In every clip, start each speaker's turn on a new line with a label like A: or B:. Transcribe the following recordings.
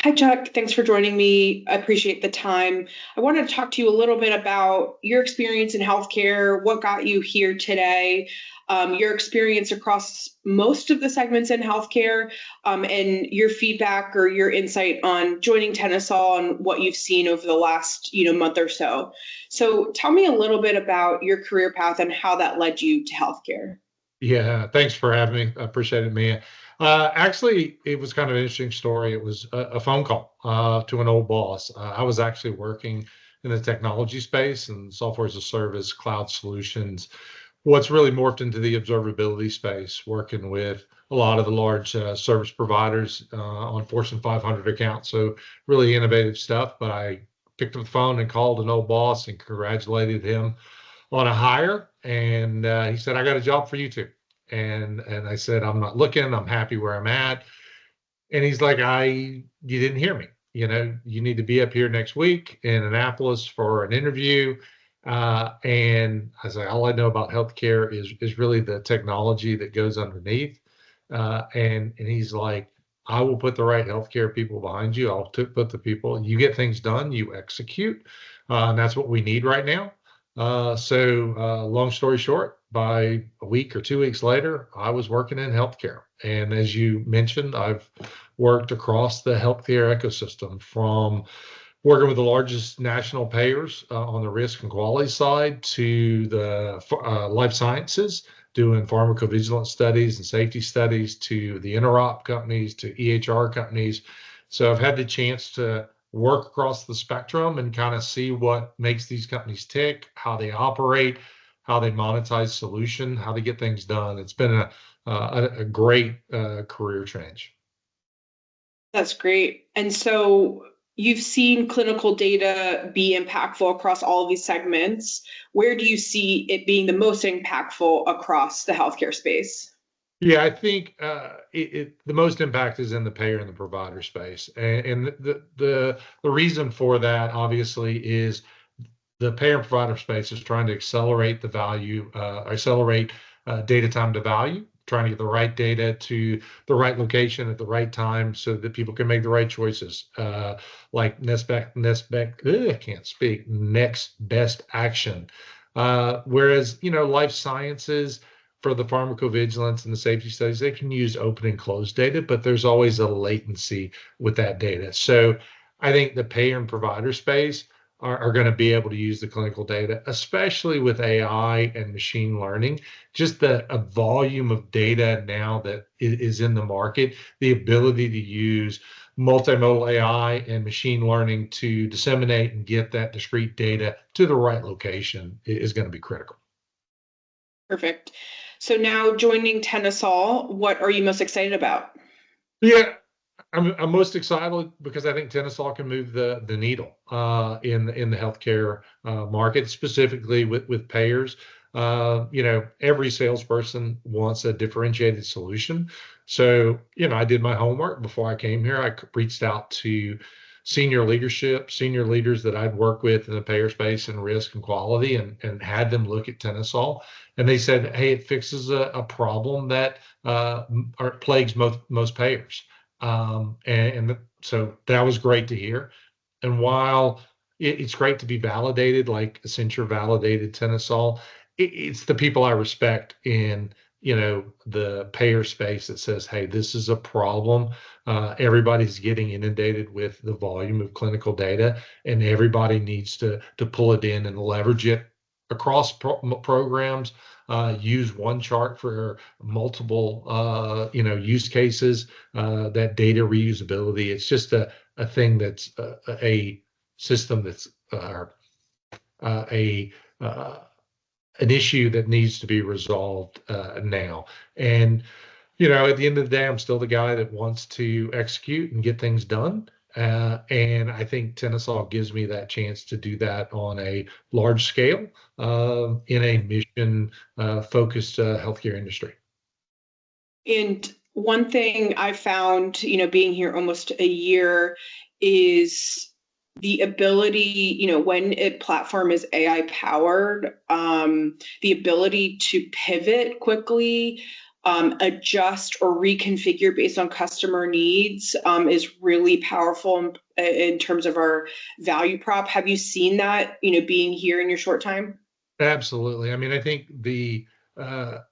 A: Hi, Chuck. Thanks for joining me. I appreciate the time. I wanted to talk to you a little bit about your experience in healthcare, what got you here today, your experience across most of the segments in healthcare, and your feedback or your insight on joining Tennisol and what you've seen over the last, month or so. So, tell me a little bit about your career path and how that led you to healthcare.
B: Yeah, thanks for having me. I appreciate it, Mia. Actually, it was kind of an interesting story. It was a phone call to an old boss. I was actually working in the technology space and software as a service, cloud solutions. What's really morphed into the observability space, working with a lot of the large service providers on Fortune 500 accounts. So really innovative stuff. But I picked up the phone and called an old boss and congratulated him on a hire, and he said, "I got a job for you too." And I said, "I'm not looking. I'm happy where I'm at." And he's like, You didn't hear me. You need to be up here next week in Annapolis for an interview." And I was like, "All I know about healthcare is really the technology that goes underneath." And he's like, "I will put the right healthcare people behind you. Put the people. You get things done. You execute, and that's what we need right now." Long story short, by a week or 2 weeks later, I was working in healthcare. And as you mentioned, I've worked across the healthcare ecosystem from working with the largest national payers on the risk and quality side to the life sciences, doing pharmacovigilance studies and safety studies to the interop companies to EHR companies. So I've had the chance to work across the spectrum and kind of see what makes these companies tick, how they operate, how they monetize solution, how to get things done. It's been a great career change.
A: That's great. And so you've seen clinical data be impactful across all of these segments. Where do you see it being the most impactful across the healthcare space?
B: Yeah, I think the most impact is in the payer and the provider space, and the reason for that obviously is the payer and provider space is trying to accelerate the value, accelerate data time to value, trying to get the right data to the right location at the right time so that people can make the right choices, like I can't speak, next best action. Whereas, life sciences, for the pharmacovigilance and the safety studies, they can use open and closed data, but there's always a latency with that data. So I think the payer and provider space are going to be able to use the clinical data, especially with AI and machine learning. Just a volume of data now that is in the market, the ability to use multimodal AI and machine learning to disseminate and get that discrete data to the right location is going to be critical.
A: Perfect. So now joining Tennisol, what are you most excited about?
B: Yeah, I'm most excited because I think Tennisol can move the needle in the healthcare market, specifically with payers. Every salesperson wants a differentiated solution. So, I did my homework before I came here. Reached out to senior leadership, senior leaders that I'd worked with in the payer space and risk and quality, and had them look at Tennisol. And they said, "Hey, it fixes a problem that plagues most payers." And so that was great to hear. And while it's great to be validated, like Accenture validated Tennisol, it's the people I respect in the payer space that says, "Hey, this is a problem. Everybody's getting inundated with the volume of clinical data, and everybody needs to pull it in and leverage it across programs. Use one chart for multiple use cases. That data reusability. It's just a thing that's a system that's a an issue that needs to be resolved now. And at the end of the day, I'm still the guy that wants to execute and get things done. And I think Tennisol gives me that chance to do that on a large scale in a mission focused healthcare industry.
A: And one thing I found, being here almost a year is the ability, when a platform is AI powered, the ability to pivot quickly, adjust or reconfigure based on customer needs is really powerful in terms of our value prop. Have you seen that, being here in your short time?
B: Absolutely. I mean, I think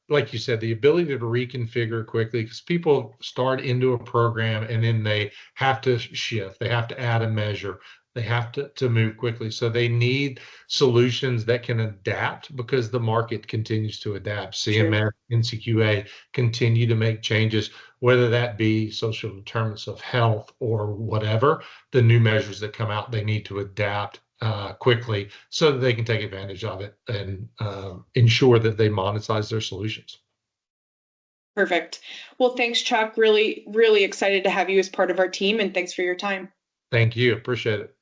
B: like you said, the ability to reconfigure quickly, because people start into a program and then they have to shift, they have to add a measure, they have to move quickly. So they need solutions that can adapt because the market continues to adapt.
A: True.
B: CMS, NCQA continue to make changes, whether that be social determinants of health or whatever, the new measures that come out, they need to adapt quickly so that they can take advantage of it and ensure that they monetize their solutions.
A: Perfect. Well, thanks, Chuck. Really, really excited to have you as part of our team, and thanks for your time.
B: Thank you. Appreciate it.